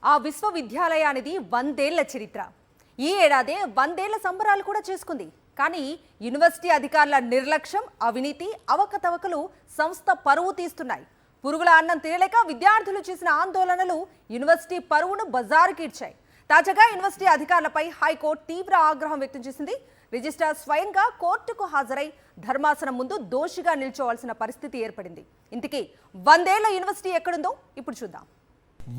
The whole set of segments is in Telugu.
ఆ విశ్వవిద్యాలయానిది 100 ఏళ్ల చరిత్ర. ఈ ఏడాదే 100 ఏళ్ల సంబరాలు కూడా చేసుకుంది. కానీ యూనివర్సిటీ అధికారుల నిర్లక్ష్యం, అవినీతి, అవకతవకలు సంస్థ పరువు తీస్తున్నాయి. పురుగుల అన్నం తినలేక విద్యార్థులు చేసిన ఆందోళనలు యూనివర్సిటీ పరువును బజారుకి ఇచ్చాయి. తాజాగా యూనివర్సిటీ అధికారులపై హైకోర్టు తీవ్ర ఆగ్రహం వ్యక్తం చేసింది. రిజిస్ట్రార్ స్వయంగా కోర్టుకు హాజరై ధర్మాసనం ముందు దోషిగా నిల్చోవాల్సిన పరిస్థితి ఏర్పడింది. ఇంతకీ 100 ఏళ్ల యూనివర్సిటీ ఎక్కడుందో ఇప్పుడు చూద్దాం.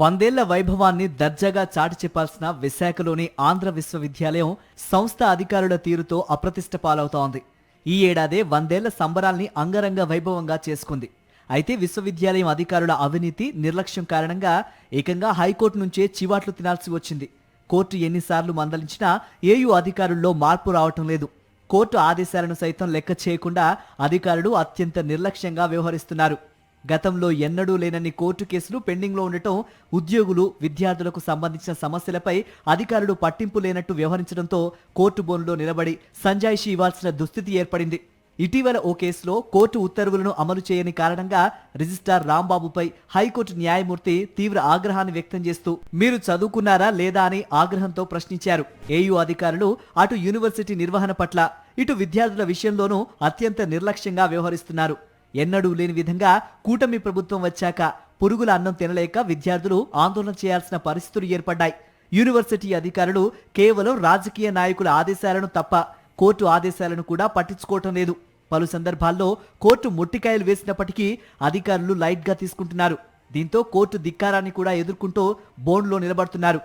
100 ఏళ్ల వైభవాన్ని దర్జాగా చాటి చెప్పాల్సిన విశాఖలోని ఆంధ్ర విశ్వవిద్యాలయం సంస్థ అధికారుల తీరుతో అప్రతిష్ట పాలవుతోంది. ఈ ఏడాదే 100 ఏళ్ల సంబరాల్ని అంగరంగ వైభవంగా చేసుకుంది. అయితే విశ్వవిద్యాలయం అధికారుల అవినీతి, నిర్లక్ష్యం కారణంగా ఏకంగా హైకోర్టు నుంచే చివాట్లు తినాల్సి వచ్చింది. కోర్టు ఎన్నిసార్లు మందలించినా ఏయూ అధికారుల్లో మార్పు రావటం లేదు. కోర్టు ఆదేశాలను సైతం లెక్క చేయకుండా అధికారులు అత్యంత నిర్లక్ష్యంగా వ్యవహరిస్తున్నారు. గతంలో ఎన్నడూ లేనన్ని కోర్టు కేసులు పెండింగ్లో ఉండటం, ఉద్యోగులు, విద్యార్థులకు సంబంధించిన సమస్యలపై అధికారులు పట్టింపు లేనట్టు వ్యవహరించడంతో కోర్టు బోనులో నిలబడి సంజాయిషీ ఇవ్వాల్సిన దుస్థితి ఏర్పడింది. ఇటీవల ఓ కేసులో కోర్టు ఉత్తర్వులను అమలు చేయని కారణంగా రిజిస్ట్రార్ రాంబాబుపై హైకోర్టు న్యాయమూర్తి తీవ్ర ఆగ్రహాన్ని వ్యక్తం చేస్తూ మీరు చదువుకున్నారా లేదా అని ఆగ్రహంతో ప్రశ్నించారు. ఏయూ అధికారులు అటు యూనివర్సిటీ నిర్వహణ పట్ల, ఇటు విద్యార్థుల విషయంలోనూ అత్యంత నిర్లక్ష్యంగా వ్యవహరిస్తున్నారు. ఎన్నడూ లేని విధంగా కూటమి ప్రభుత్వం వచ్చాక పురుగుల అన్నం తినలేక విద్యార్థులు ఆందోళన చేయాల్సిన పరిస్థితులు ఏర్పడ్డాయి. యూనివర్సిటీ అధికారులు కేవలం రాజకీయ నాయకుల ఆదేశాలను తప్ప కోర్టు ఆదేశాలను కూడా పట్టించుకోవటం లేదు. పలు సందర్భాల్లో కోర్టు మొట్టికాయలు వేసినప్పటికీ అధికారులు లైట్గా తీసుకుంటున్నారు. దీంతో కోర్టు ధిక్కారాన్ని కూడా ఎదుర్కొంటూ బోన్లో నిలబడుతున్నారు.